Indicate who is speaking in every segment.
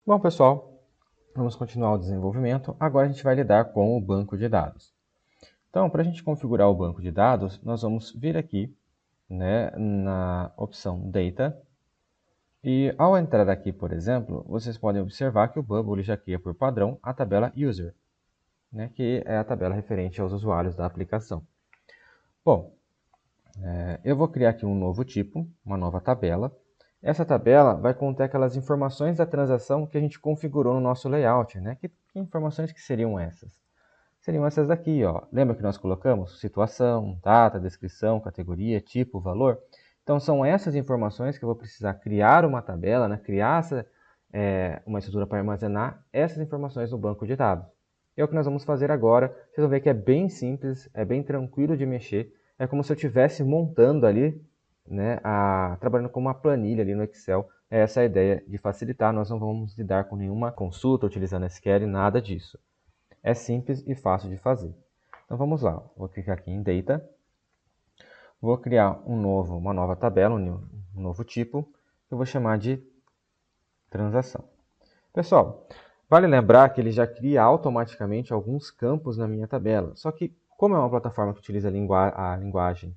Speaker 1: Bom, pessoal, vamos continuar o desenvolvimento. Agora a gente vai lidar com o banco de dados. Então, para a gente configurar o banco de dados, nós vamos vir aqui, né, na opção Data. E ao entrar aqui, por exemplo, vocês podem observar que o Bubble já cria por padrão a tabela User, né, que é a tabela referente aos usuários da aplicação. Bom, eu vou criar aqui um novo tipo, uma nova tabela. Essa tabela vai conter aquelas informações da transação que a gente configurou no nosso layout, né? Que informações que seriam essas? Seriam essas daqui, ó. Lembra que nós colocamos situação, data, descrição, categoria, tipo, valor? Então, são essas informações que eu vou precisar criar uma tabela, né? Criar uma estrutura para armazenar essas informações no banco de dados. É o que nós vamos fazer agora. Vocês vão ver que é bem simples, é bem tranquilo de mexer. É como se eu estivesse montando ali, né, trabalhando com uma planilha ali no Excel. É essa a ideia de facilitar. Nós não vamos lidar com nenhuma consulta utilizando SQL, nada disso. É simples e fácil de fazer. Então vamos lá, vou clicar aqui em Data, vou criar uma nova tabela, um novo tipo, que eu vou chamar de transação. Pessoal, vale lembrar que ele já cria automaticamente alguns campos na minha tabela, só que como é uma plataforma que utiliza a linguagem,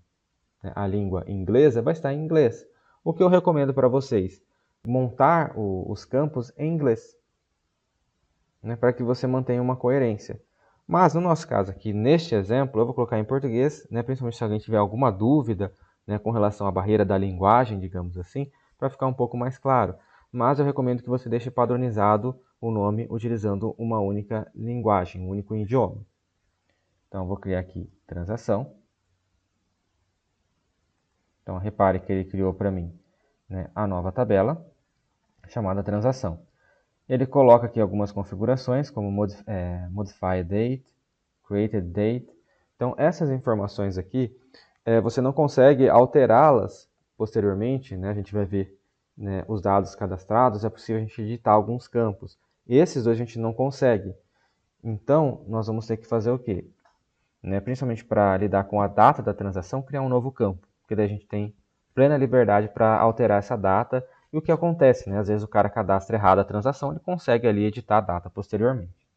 Speaker 1: né, a língua inglesa, vai estar em inglês. O que eu recomendo para vocês? Montar os campos em inglês, né, para que você mantenha uma coerência. Mas no nosso caso aqui, neste exemplo, eu vou colocar em português, né, principalmente se alguém tiver alguma dúvida, né, com relação à barreira da linguagem, digamos assim, para ficar um pouco mais claro. Mas eu recomendo que você deixe padronizado o nome utilizando uma única linguagem, um único idioma. Então, eu vou criar aqui transação. Então, repare que ele criou para mim, né, a nova tabela chamada transação. Ele coloca aqui algumas configurações, como Modify Date, Created Date. Então, essas informações aqui, você não consegue alterá-las posteriormente, né? A gente vai ver, né, os dados cadastrados, é possível a gente editar alguns campos. Esses dois a gente não consegue. Então, nós vamos ter que fazer o quê? Né? Principalmente para lidar com a data da transação, criar um novo campo, porque daí a gente tem plena liberdade para alterar essa data. E o que acontece, né? Às vezes o cara cadastra errado a transação, ele consegue ali editar a data posteriormente.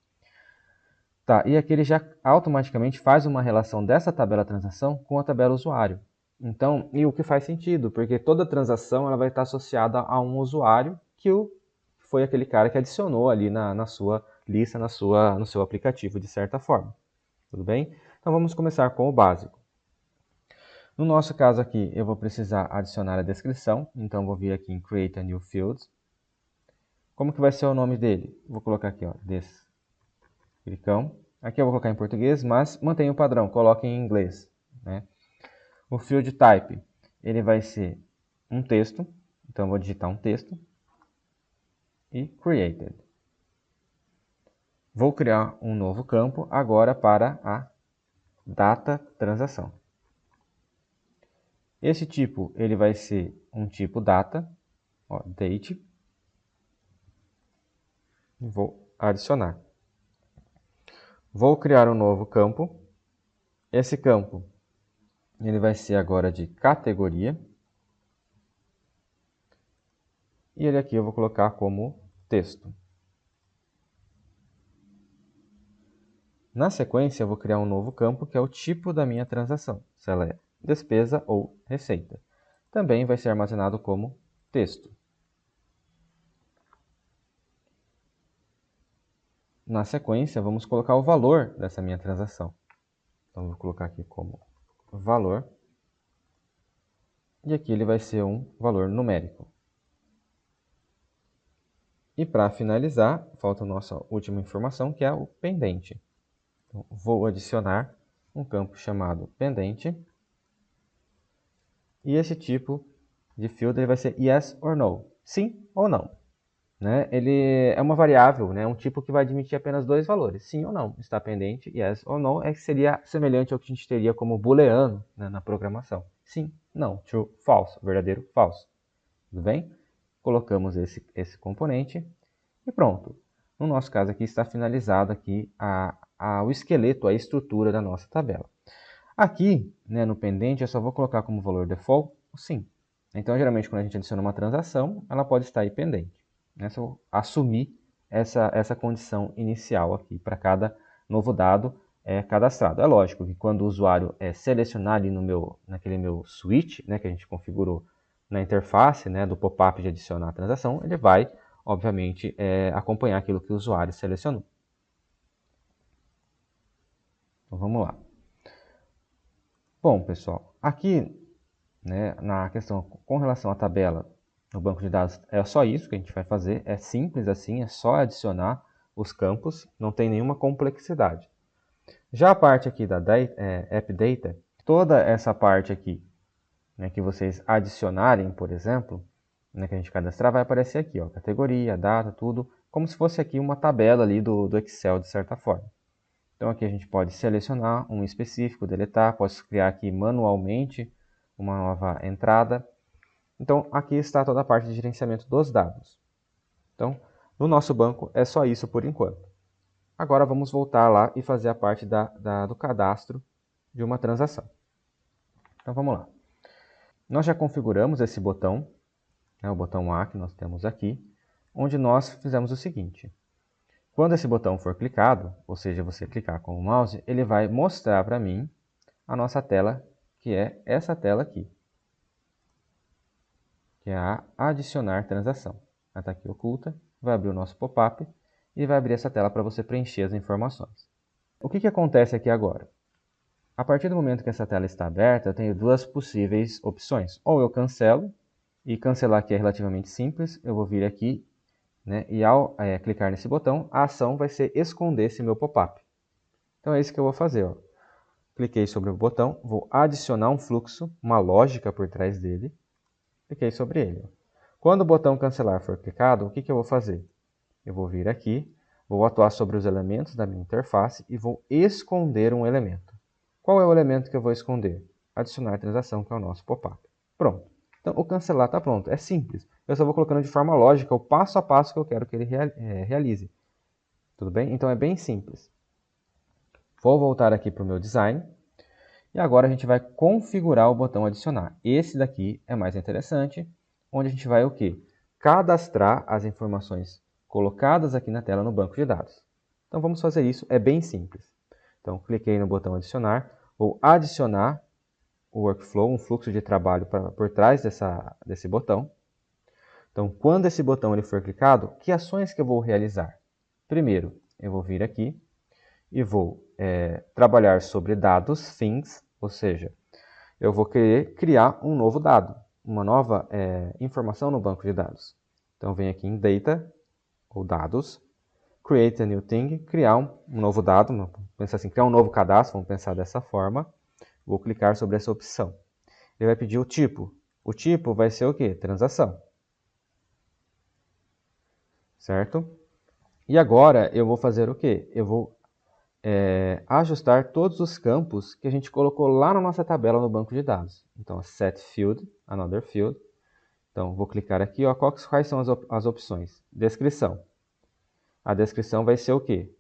Speaker 1: Tá, e aqui ele já automaticamente faz uma relação dessa tabela transação com a tabela usuário. Então, e o que faz sentido, porque toda transação ela vai estar associada a um usuário foi aquele cara que adicionou ali na sua lista, no seu aplicativo, de certa forma. Tudo bem? Então vamos começar com o básico. No nosso caso aqui, eu vou precisar adicionar a descrição, então vou vir aqui em Create a New Field. Como que vai ser o nome dele? Vou colocar aqui, ó, descrição. Aqui eu vou colocar em português, mas mantenha o padrão, coloque em inglês, né? O field type, ele vai ser um texto, então eu vou digitar um texto e created. Vou criar um novo campo agora para a data transação. Esse tipo ele vai ser um tipo data, ó, date, e vou adicionar. Vou criar um novo campo. Esse campo ele vai ser agora de categoria. E ele aqui eu vou colocar como texto. Na sequência, eu vou criar um novo campo, que é o tipo da minha transação, se ela é despesa ou receita. Também vai ser armazenado como texto. Na sequência, vamos colocar o valor dessa minha transação. Então, vou colocar aqui como valor. E aqui ele vai ser um valor numérico. E para finalizar, falta a nossa última informação, que é o pendente. Então, vou adicionar um campo chamado pendente. E esse tipo de field ele vai ser yes or no, sim ou não. Né? Ele é uma variável, né? Um tipo que vai admitir apenas dois valores, sim ou não. Está pendente, yes ou no, seria semelhante ao que a gente teria como booleano, né, na programação. Sim, não, true, false, verdadeiro, falso. Tudo bem? Colocamos esse componente e pronto. No nosso caso aqui está finalizado aqui o esqueleto, a estrutura da nossa tabela. Aqui, né, no pendente, eu só vou colocar como valor default o sim. Então, geralmente, quando a gente adiciona uma transação, ela pode estar aí pendente. Né? Se eu assumir essa condição inicial aqui para cada novo dado cadastrado. É lógico que quando o usuário selecionar ali naquele meu switch, né, que a gente configurou na interface, né, do pop-up de adicionar a transação, ele vai, obviamente, acompanhar aquilo que o usuário selecionou. Então vamos lá. Bom, pessoal, aqui, né, na questão com relação à tabela no banco de dados, é só isso que a gente vai fazer, é simples assim, é só adicionar os campos, não tem nenhuma complexidade. Já a parte aqui da App Data, toda essa parte aqui, né, que vocês adicionarem, por exemplo, né, que a gente cadastrar, vai aparecer aqui, ó, categoria, data, tudo, como se fosse aqui uma tabela ali do Excel, de certa forma. Então aqui a gente pode selecionar um específico, deletar, posso criar aqui manualmente uma nova entrada. Então aqui está toda a parte de gerenciamento dos dados. Então, no nosso banco é só isso por enquanto. Agora vamos voltar lá e fazer a parte do cadastro de uma transação. Então vamos lá. Nós já configuramos esse botão, né, o botão A que nós temos aqui, onde nós fizemos o seguinte. Quando esse botão for clicado, ou seja, você clicar com o mouse, ele vai mostrar para mim a nossa tela, que é essa tela aqui, que é a adicionar transação. Ela está aqui oculta, vai abrir o nosso pop-up e vai abrir essa tela para você preencher as informações. O que acontece aqui agora? A partir do momento que essa tela está aberta, eu tenho duas possíveis opções. Ou eu cancelo, e cancelar aqui é relativamente simples, eu vou vir aqui, né, e ao clicar nesse botão, a ação vai ser esconder esse meu pop-up. Então é isso que eu vou fazer. Ó. Cliquei sobre o botão, vou adicionar um fluxo, uma lógica por trás dele, cliquei sobre ele. Quando o botão cancelar for clicado, o que eu vou fazer? Eu vou vir aqui, vou atuar sobre os elementos da minha interface e vou esconder um elemento. Qual é o elemento que eu vou esconder? Adicionar transação, que é o nosso pop-up. Pronto. Então, o cancelar está pronto. É simples. Eu só vou colocando de forma lógica o passo a passo que eu quero que ele realize. Tudo bem? Então, é bem simples. Vou voltar aqui para o meu design. E agora a gente vai configurar o botão adicionar. Esse daqui é mais interessante, onde a gente vai o quê? Cadastrar as informações colocadas aqui na tela no banco de dados. Então vamos fazer isso, é bem simples. Então cliquei no botão adicionar, vou adicionar o workflow, um fluxo de trabalho por trás desse botão. Então quando esse botão ele for clicado, que ações que eu vou realizar? Primeiro, eu vou vir aqui e vou trabalhar sobre dados, things, ou seja, eu vou querer criar um novo dado, uma nova informação no banco de dados. Então, venho aqui em Data, ou Dados, Create a New Thing, criar um novo dado, vamos pensar assim, criar um novo cadastro, vamos pensar dessa forma. Vou clicar sobre essa opção. Ele vai pedir o tipo. O tipo vai ser o quê? Transação. Certo? E agora eu vou fazer o quê? Eu vou ajustar todos os campos que a gente colocou lá na nossa tabela no banco de dados. Então, set field, another field. Então, vou clicar aqui, ó, quais são as opções? Descrição. A descrição vai ser o quê?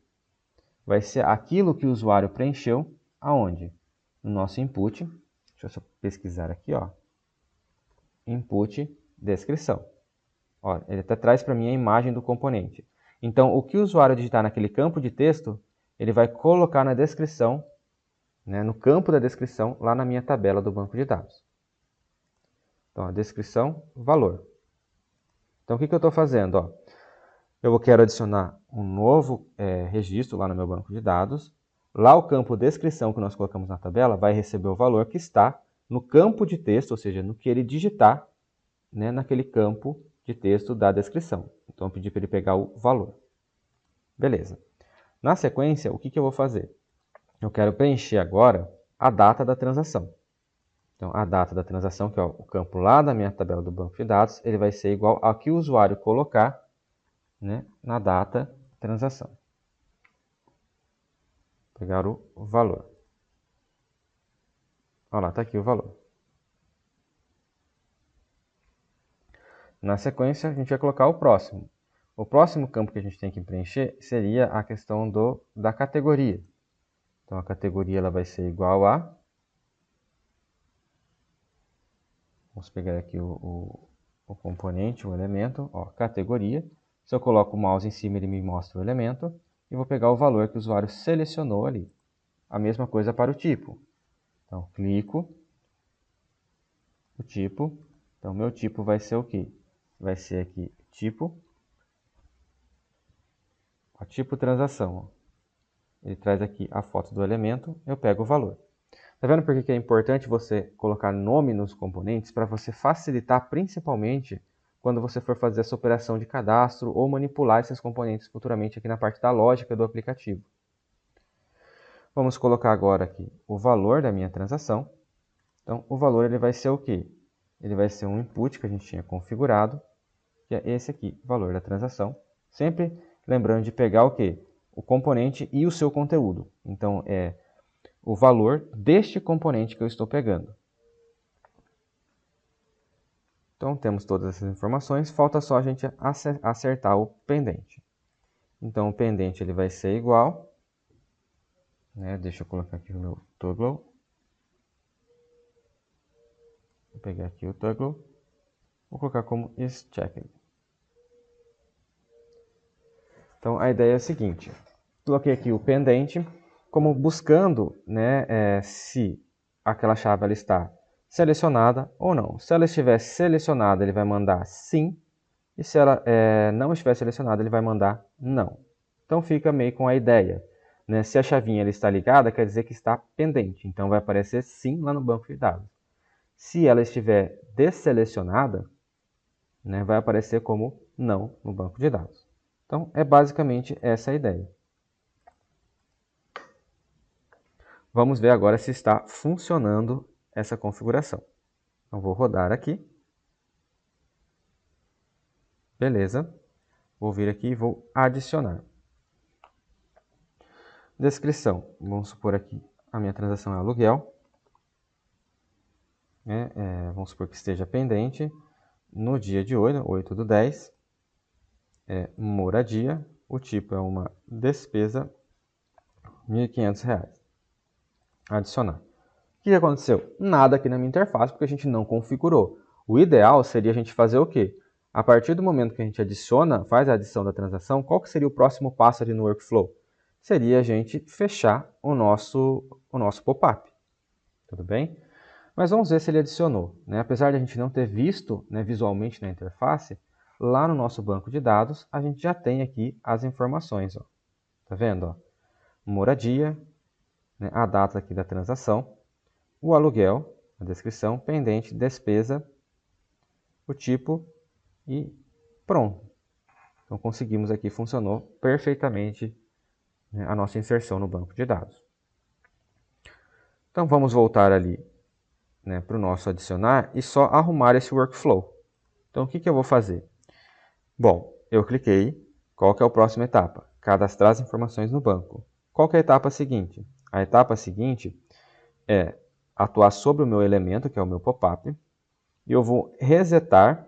Speaker 1: Vai ser aquilo que o usuário preencheu, aonde? No nosso input. Deixa eu só pesquisar aqui, ó. Input, descrição. Ó, ele até traz para mim a imagem do componente. Então, o que o usuário digitar naquele campo de texto, ele vai colocar na descrição, né, no campo da descrição, lá na minha tabela do banco de dados. Então, a descrição, valor. Então, o que eu estou fazendo? Ó, eu quero adicionar um novo registro lá no meu banco de dados. Lá o campo descrição que nós colocamos na tabela vai receber o valor que está no campo de texto, ou seja, no que ele digitar, né, naquele campo de texto da descrição. Então, eu pedi para ele pegar o valor. Beleza. Na sequência, o que eu vou fazer? Eu quero preencher agora a data da transação. Então, a data da transação, que é o campo lá da minha tabela do banco de dados, ele vai ser igual ao que o usuário colocar, né, na data transação. Vou pegar o valor. Olha lá, está aqui o valor. Na sequência, a gente vai colocar o próximo. O próximo campo que a gente tem que preencher seria a questão da categoria. Então, a categoria ela vai ser igual a... Vamos pegar aqui o componente, o elemento, ó, categoria. Se eu coloco o mouse em cima, ele me mostra o elemento. E vou pegar o valor que o usuário selecionou ali. A mesma coisa para o tipo. Então, clico. O tipo. Então, meu tipo vai ser o quê? Vai ser aqui, tipo. O tipo transação. Ele traz aqui a foto do elemento, eu pego o valor. Tá vendo por que é importante você colocar nome nos componentes? Para você facilitar, principalmente, quando você for fazer essa operação de cadastro ou manipular esses componentes futuramente aqui na parte da lógica do aplicativo. Vamos colocar agora aqui o valor da minha transação. Então, o valor ele vai ser o quê? Ele vai ser um input que a gente tinha configurado, que é esse aqui, valor da transação. Sempre lembrando de pegar o quê? O componente e o seu conteúdo. Então, é o valor deste componente que eu estou pegando. Então, temos todas essas informações, falta só a gente acertar o pendente. Então, o pendente ele vai ser igual, né? Deixa eu colocar aqui o meu toggle. Vou pegar aqui o toggle, vou colocar como isChecked. Então, a ideia é a seguinte, coloquei aqui o pendente, como buscando, né, se aquela chave ela está selecionada ou não. Se ela estiver selecionada, ele vai mandar sim, e se ela não estiver selecionada, ele vai mandar não. Então fica meio com a ideia, né? Se a chavinha ela está ligada, quer dizer que está pendente, então vai aparecer sim lá no banco de dados. Se ela estiver desselecionada, né, vai aparecer como não no banco de dados. Então é basicamente essa a ideia. Vamos ver agora se está funcionando essa configuração. Então, vou rodar aqui. Beleza. Vou vir aqui e vou adicionar. Descrição. Vamos supor aqui a minha transação é aluguel. Vamos supor que esteja pendente. No dia de hoje, 8/10, moradia. O tipo é uma despesa, R$ 1.500. Adicionar. O que aconteceu? Nada aqui na minha interface, porque a gente não configurou. O ideal seria a gente fazer o quê? A partir do momento que a gente faz a adição da transação, qual que seria o próximo passo ali no workflow? Seria a gente fechar o nosso pop-up. Tudo bem? Mas vamos ver se ele adicionou. Né? Apesar de a gente não ter visto, né, visualmente na interface, lá no nosso banco de dados, a gente já tem aqui as informações. Ó. Tá vendo? Ó? Moradia, né, a data aqui da transação, o aluguel, a descrição, pendente, despesa, o tipo e pronto. Então conseguimos aqui, funcionou perfeitamente, né, a nossa inserção no banco de dados. Então vamos voltar ali, né, para o nosso adicionar e só arrumar esse workflow. Então o que eu vou fazer? Bom, eu cliquei, qual que é a próxima etapa? Cadastrar as informações no banco. Qual que é a etapa seguinte? A etapa seguinte é atuar sobre o meu elemento, que é o meu pop-up, e eu vou resetar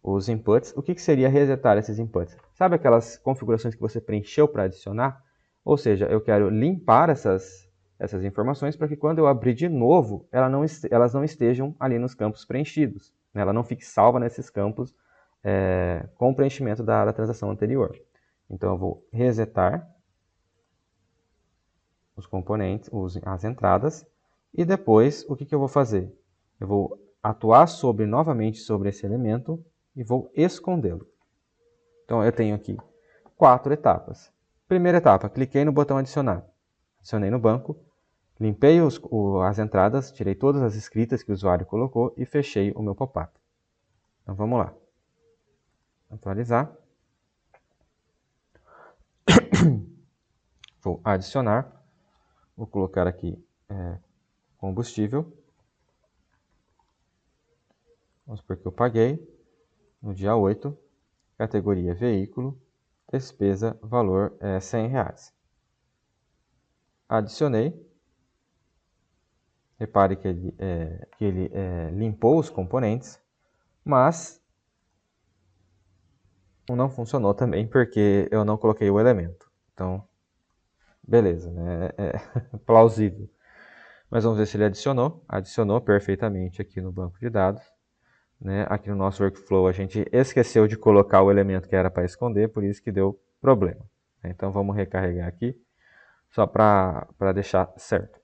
Speaker 1: os inputs. O que seria resetar esses inputs? Sabe aquelas configurações que você preencheu para adicionar? Ou seja, eu quero limpar essas informações para que quando eu abrir de novo, elas não estejam ali nos campos preenchidos. Né? Ela não fique salva nesses campos com o preenchimento da transação anterior. Então eu vou resetar os componentes, as entradas, e depois o que eu vou fazer? Eu vou atuar novamente sobre esse elemento e vou escondê-lo. Então eu tenho aqui 4 etapas. Primeira etapa, cliquei no botão adicionar. Adicionei no banco, limpei as entradas, tirei todas as escritas que o usuário colocou e fechei o meu pop-up. Então vamos lá. Atualizar. Vou adicionar. Vou colocar aqui combustível. Vamos supor que eu paguei no dia 8, categoria veículo, despesa, valor R$100. Adicionei. Repare que ele limpou os componentes, mas não funcionou também porque eu não coloquei o elemento. Então, beleza, né? É plausível. Mas vamos ver se ele adicionou. Adicionou perfeitamente aqui no banco de dados. né? Aqui no nosso workflow a gente esqueceu de colocar o elemento que era para esconder, por isso que deu problema. Então vamos recarregar aqui, só para deixar certo.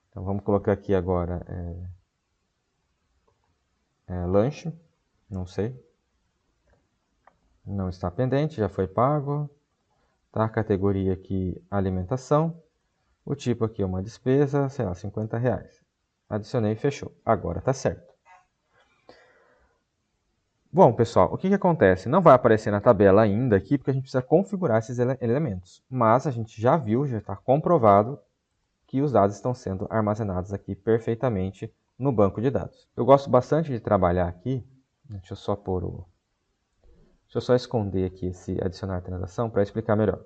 Speaker 1: Então vamos colocar aqui agora lanche, não sei. Não está pendente, já foi pago. Tá? A categoria aqui, alimentação. O tipo aqui é uma despesa, sei lá, R$50. Adicionei e fechou. Agora está certo. Bom, pessoal, o que acontece? Não vai aparecer na tabela ainda aqui, porque a gente precisa configurar esses elementos. Mas a gente já viu, já está comprovado que os dados estão sendo armazenados aqui perfeitamente no banco de dados. Eu gosto bastante de trabalhar aqui. Deixa eu só esconder aqui esse adicionar transação para explicar melhor.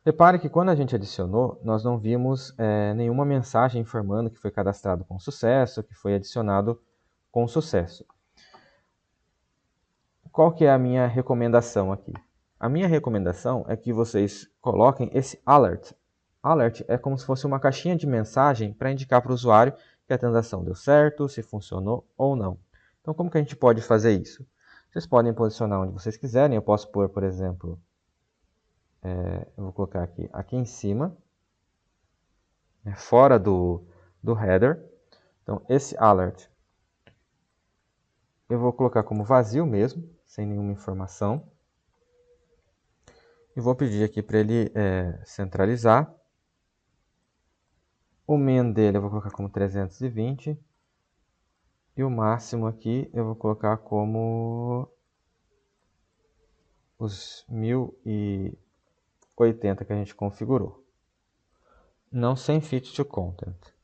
Speaker 1: Repare que quando a gente adicionou, nós não vimos nenhuma mensagem informando que foi cadastrado com sucesso, que foi adicionado com sucesso. Qual que é a minha recomendação aqui? A minha recomendação é que vocês coloquem esse alert. Alert é como se fosse uma caixinha de mensagem para indicar para o usuário que a transação deu certo, se funcionou ou não. Então, como que a gente pode fazer isso? Vocês podem posicionar onde vocês quiserem. Eu posso pôr, por exemplo, eu vou colocar aqui em cima, fora do header. Então, esse alert eu vou colocar como vazio mesmo, sem nenhuma informação. E vou pedir aqui para ele centralizar. O min dele eu vou colocar como 320. E o máximo aqui eu vou colocar como os 1080 que a gente configurou. Não sem fit to content.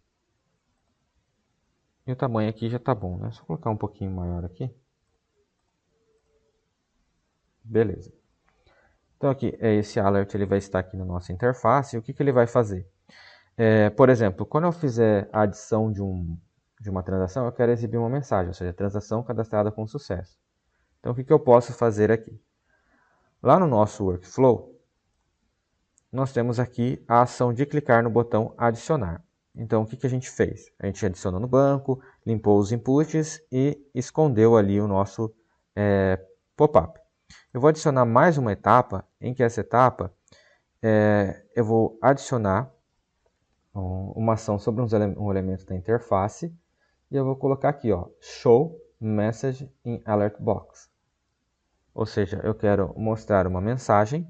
Speaker 1: E o tamanho aqui já está bom, né? Só colocar um pouquinho maior aqui. Beleza. Então aqui, esse alert ele vai estar aqui na nossa interface. E o que ele vai fazer? Por exemplo, quando eu fizer a adição de uma transação, eu quero exibir uma mensagem, ou seja, transação cadastrada com sucesso. Então o que eu posso fazer aqui? Lá no nosso workflow, nós temos aqui a ação de clicar no botão adicionar. Então o que a gente fez? A gente adicionou no banco, limpou os inputs e escondeu ali o nosso pop-up. Eu vou adicionar mais uma etapa, em que essa etapa eu vou adicionar uma ação sobre um elemento da interface e eu vou colocar aqui, show message in alert box. Ou seja, eu quero mostrar uma mensagem,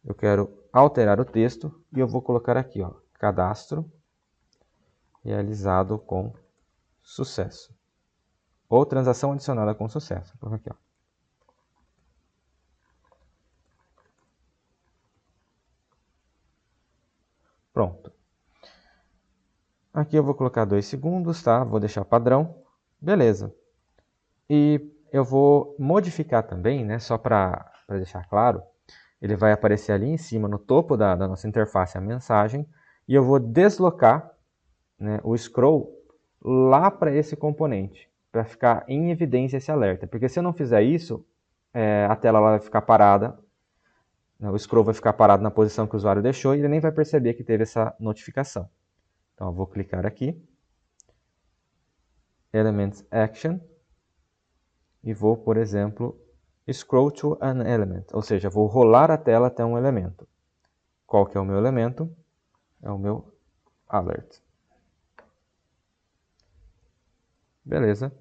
Speaker 1: eu quero alterar o texto e eu vou colocar aqui, cadastro realizado com sucesso. Ou transação adicionada com sucesso. Vou colocar aqui, Pronto. Aqui eu vou colocar 2 segundos, tá? Vou deixar padrão. Beleza. E eu vou modificar também, né? Só para deixar claro. Ele vai aparecer ali em cima, no topo da nossa interface, a mensagem. E eu vou deslocar, né, o scroll lá para esse componente, para ficar em evidência esse alerta. Porque se eu não fizer isso, a tela vai ficar parada. O scroll vai ficar parado na posição que o usuário deixou e ele nem vai perceber que teve essa notificação. Então, eu vou clicar aqui, Elements Action, e vou, por exemplo, Scroll to an Element, ou seja, vou rolar a tela até um elemento. Qual que é o meu elemento? É o meu Alert. Beleza.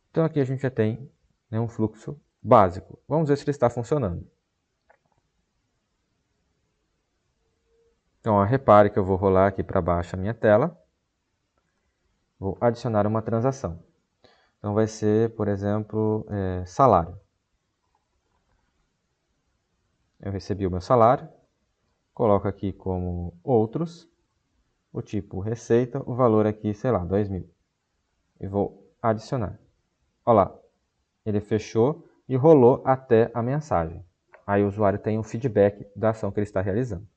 Speaker 1: Então, aqui a gente já tem, né, um fluxo básico. Vamos ver se ele está funcionando. Então, repare que eu vou rolar aqui para baixo a minha tela. Vou adicionar uma transação. Então, vai ser, por exemplo, salário. Eu recebi o meu salário. Coloco aqui como outros. O tipo receita. O valor aqui, sei lá, 2.000. E vou adicionar. Olha lá. Ele fechou e rolou até a mensagem. Aí o usuário tem um feedback da ação que ele está realizando.